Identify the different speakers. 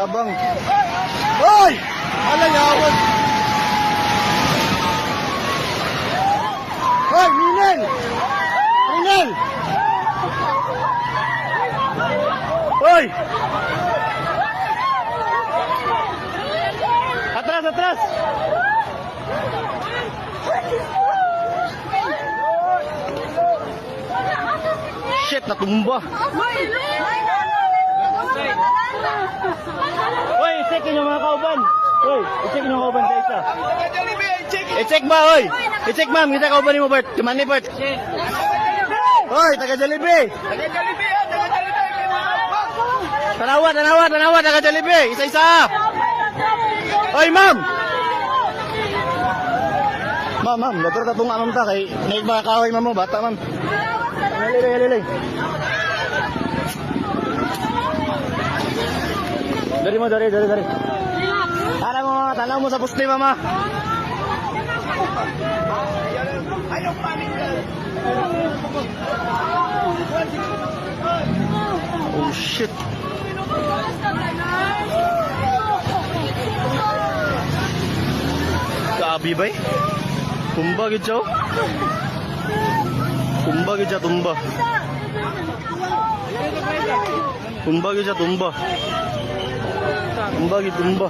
Speaker 1: Tabang. Hoy! Alayawan. Hoy, Minel! Minel! Hoy! Atras, atras! Shit, natumba. Hoy, i-check nyo mga kauban. Hoy, i-check nyo mga kauban sa isa. I-check ba, hoy? I-check ma'am, kita kauban mo, Bert. Kuman ni Bert. Hoy, taga Jollibee. Tanawa, tanawa, tanawa, taga Jollibee. Isa-isa. Hoy, ma'am. Ma'am, dator tatong anong ta kay naig mga kahoy ma'am mo, bata ma'am. Lili. Dari mo. Tanaw mo sa puste, mama. Ayaw panik. Oh shit. Kabi bay? Tumba gid siya. Tumba gid siya, tumba. Tumba gid siya, tumba. Tumba gid, tumba.